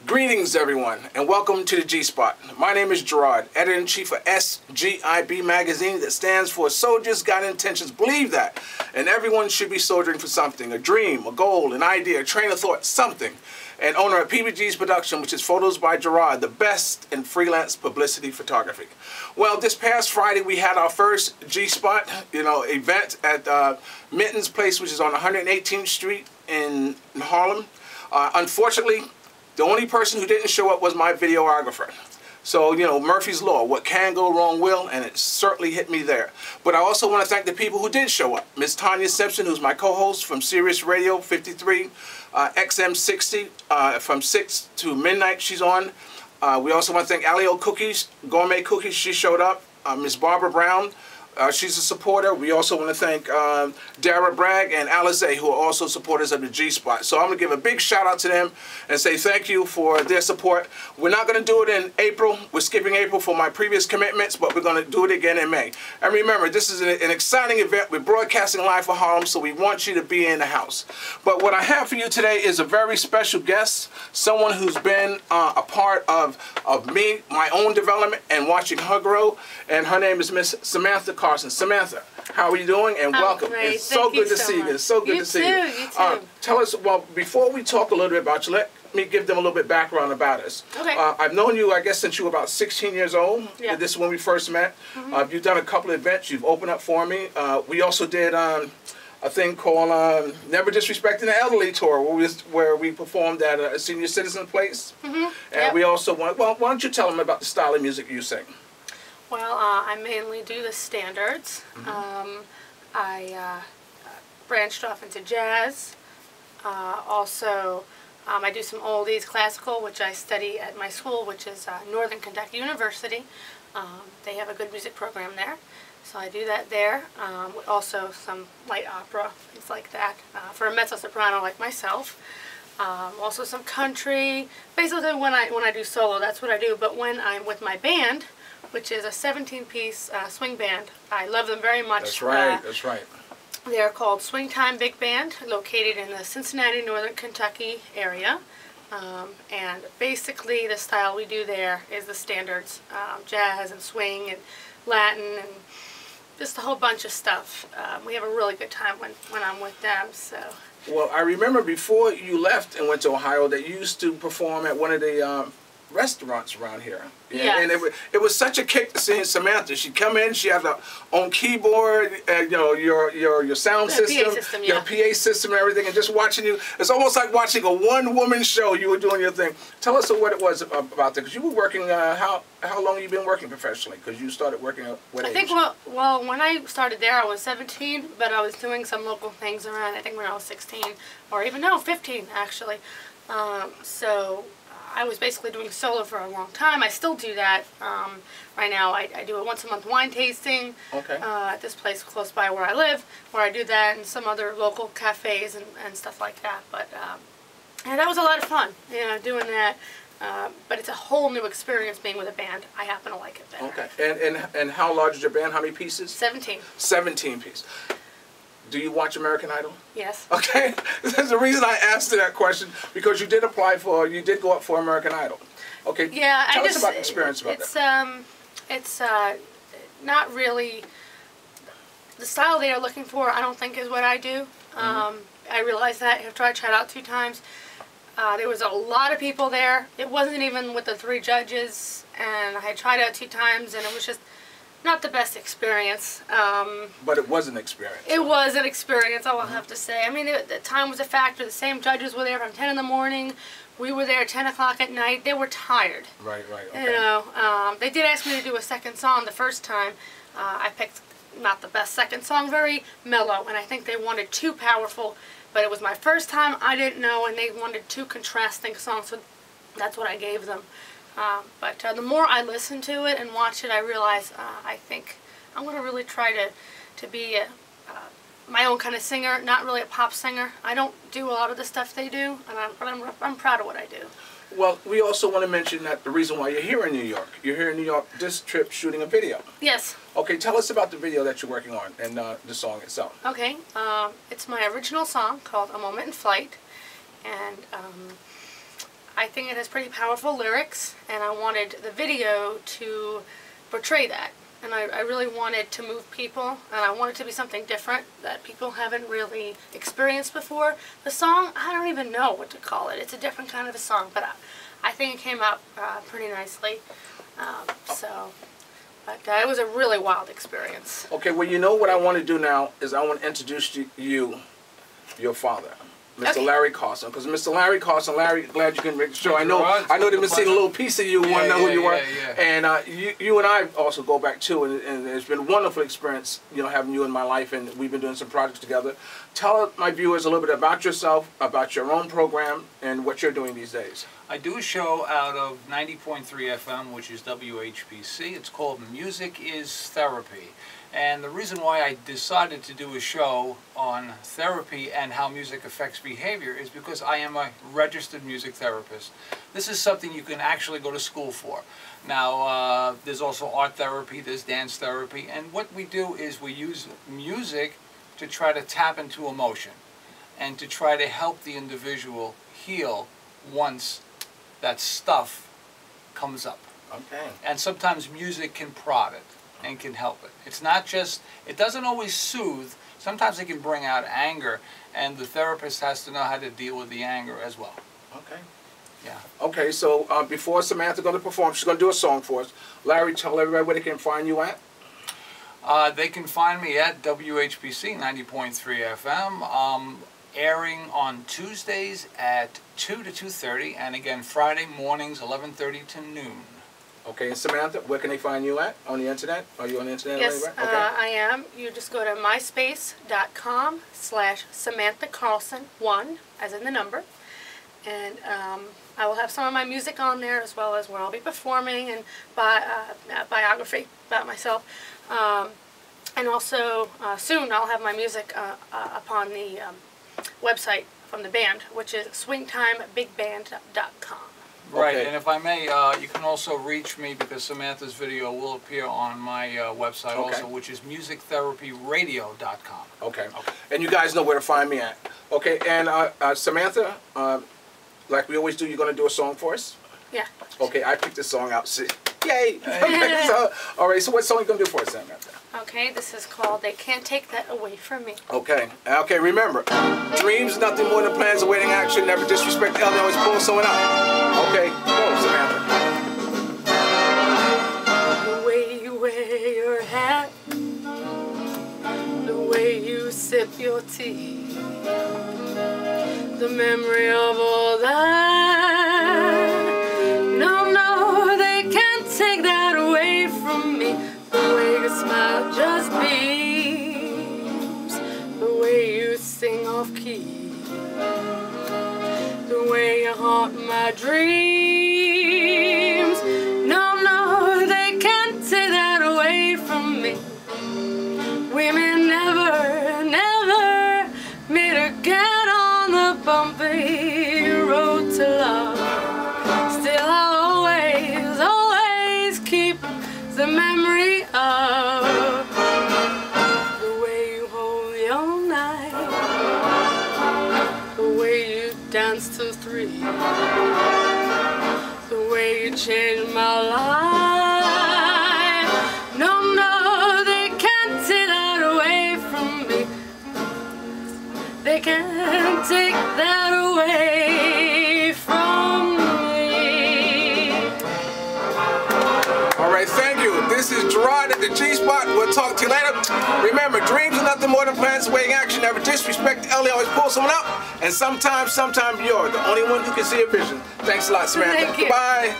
Greetings, everyone, and welcome to the G-Spot. My name is Gerard, editor-in-chief of SGIB magazine that stands for Soldiers Got Intentions. Believe that. And everyone should be soldiering for something, a dream, a goal, an idea, a train of thought, something. And owner of PBG's Production, which is Photos by Gerard, the best in freelance publicity photography. Well, this past Friday, we had our first G-Spot, event at Minton's Place, which is on 118th Street in Harlem. Unfortunately, the only person who didn't show up was my videographer. So, Murphy's Law, what can go wrong will, and it certainly hit me there. But I also want to thank the people who did show up. Ms. Tanya Simpson, who's my co-host from Sirius Radio 53, XM 60, from 6 to midnight she's on. We also want to thank Alio Cookies, Gourmet Cookies, she showed up. Ms. Barbara Brown, she's a supporter. We also want to thank Dara Bragg and Alizé, who are also supporters of the G-Spot. So I'm going to give a big shout out to them and say thank you for their support. We're not going to do it in April. We're skipping April for my previous commitments, but we're going to do it again in May. And remember, this is an exciting event. We're broadcasting live for Harlem, so we want you to be in the house. But what I have for you today is a very special guest, someone who's been a part of me, my own development, and watching her grow. And her name is Miss Samantha Carlson. Samantha, how are you doing? And welcome. Great. It's so good to see you. It's so good to see you. You too. Tell us, well, before we talk a little bit about you, let me give them a little bit background about us. Okay. I've known you, I guess, since you were about 16 years old. Yeah. This is when we first met. You've done a couple of events. You've opened up for me. We also did a thing called Never Disrespecting the Elderly Tour, where we performed at a senior citizen place. And we also want, well, why don't you tell them about the style of music you sing? Well, I mainly do the standards. I branched off into jazz. Also, I do some oldies, classical, which I study at my school, which is Northern Kentucky University. They have a good music program there, so I do that there. Also, some light opera, things like that, for a mezzo-soprano like myself. Also, some country. Basically, when I do solo, that's what I do. But when I'm with my band, which is a 17-piece swing band. I love them very much. That's right, that's right. They're called Swing Time Big Band, located in the Cincinnati, Northern Kentucky area. And basically the style we do there is the standards, jazz and swing and Latin and just a whole bunch of stuff. We have a really good time when I'm with them. So. Well, I remember before you left and went to Ohio that you used to perform at one of the restaurants around here. Yeah. And it was such a kick to see Samantha. She'd come in, she had her own keyboard, your sound system, your PA system and everything, and just watching you, it's almost like watching a one-woman show. You were doing your thing. Tell us what it was about that, because you were working, how long have you been working professionally? Because you started working at what age? I think, well, when I started there, I was 17, but I was doing some local things around, I think when I was 16, or even, no, 15, actually. So I was basically doing solo for a long time. I still do that. Right now I do a once-a-month wine tasting at this place close by where I live, where I do that, and some other local cafes and stuff like that. But and that was a lot of fun, doing that. But it's a whole new experience being with a band. I happen to like it better. Okay. And how large is your band? How many pieces? 17. 17 pieces. Do you watch American Idol? Yes. Okay. There's a reason I asked you that question, because you did go up for American Idol. Okay. Yeah. Tell us about the experience about that. It's not really the style they are looking for. I don't think is what I do. I realized that after I tried out 2 times. There was a lot of people there. It wasn't even with the 3 judges, and I had tried out 2 times, and it was just not the best experience. But it was an experience. It was an experience, I will have to say. I mean, the time was a factor. The same judges were there from 10 in the morning. We were there at 10 o'clock at night. They were tired. Right, okay. They did ask me to do a second song the first time. I picked not the best second song, very mellow, and I think they wanted too powerful. But it was my first time, I didn't know, and they wanted 2 contrasting songs, so that's what I gave them. But the more I listen to it and watch it, I realize I think I'm going to really try to be my own kind of singer, not really a pop singer. I don't do a lot of the stuff they do, but I'm proud of what I do. Well, we also want to mention that the reason why you're here in New York. You're here in New York this trip shooting a video. Yes. Okay, tell us about the video that you're working on and the song itself. Okay, it's my original song called A Moment in Flight, and I I think it has pretty powerful lyrics, and I wanted the video to portray that. And I really wanted to move people, and I wanted to be something different that people haven't really experienced before. The song, I don't even know what to call it. It's a different kind of a song, but I think it came out pretty nicely. But it was a really wild experience. Okay, well, you know what I want to do now is I want to introduce you, your father, Mr. Larry Carlson. Because Mr. Larry Carlson, Larry, glad you can make the show. I know they've been seeing a little piece of you, want to know who you are. And you and I also go back too, and it's been a wonderful experience, you know, having you in my life, and we've been doing some projects together. Tell my viewers a little bit about yourself, about your own program, and what you're doing these days. I do a show out of 90.3 FM, which is WHPC. It's called Music is Therapy. And the reason why I decided to do a show on therapy and how music affects behavior is because I am a registered music therapist. This is something you can actually go to school for. Now, there's also art therapy, there's dance therapy, and what we do is we use music to try to tap into emotion and to try to help the individual heal once that stuff comes up. Okay. And sometimes music can prod it and can help it. It's not just, it doesn't always soothe. Sometimes it can bring out anger, and the therapist has to know how to deal with the anger as well. Okay. Yeah. Okay, so before Samantha going to perform, she's going to do a song for us. Larry, tell everybody where they can find you at. They can find me at WHPC 90.3 FM. Airing on Tuesdays at 2 to 2:30, and again Friday mornings 11:30 to noon. Okay, and Samantha, where can they find you at? On the internet? Are you on the internet? Yes, okay. I am. You just go to myspace.com/Samantha Carlson1, as in the number, and I will have some of my music on there, as well as where I'll be performing, and biography about myself. And also soon I'll have my music upon the website from the band, which is swingtimebigband.com. Right, Okay. and if I may, you can also reach me because Samantha's video will appear on my website also, which is musictherapyradio.com. Okay. And you guys know where to find me at. Okay, and Samantha, like we always do, you're going to do a song for us? Yeah. Okay, I picked this song out. See? Yay! Okay, so, all right, so what song are you going to do for us, Samantha? Okay, this is called They Can't Take That Away From Me. Okay. Okay, remember, dreams nothing more than plans awaiting action. Never disrespect the elder, always pull someone out. Okay, go, Samantha. The way you wear your hat, the way you sip your tea, the memory of all that. No, they can't take that away from me. The way your smile just beams, the way you sing off key, the way you haunt my dreams. No, they can't take that away from me. Women never meet again on the bumpy road to love. Still I'll always keep the memory of the way you hold your knife, the way you dance till 3, the way you changed my life. No, they can't take that away from me. They can't take that away from me. All right, thank you. This is Gerard at the G-Spot. We'll talk to you later. Remember, dreams are nothing more than plans awaiting action. Never disrespect the elder, always pull someone up. And sometimes you're the only one who can see a vision. Thanks a lot, Samantha. Thank you. Goodbye.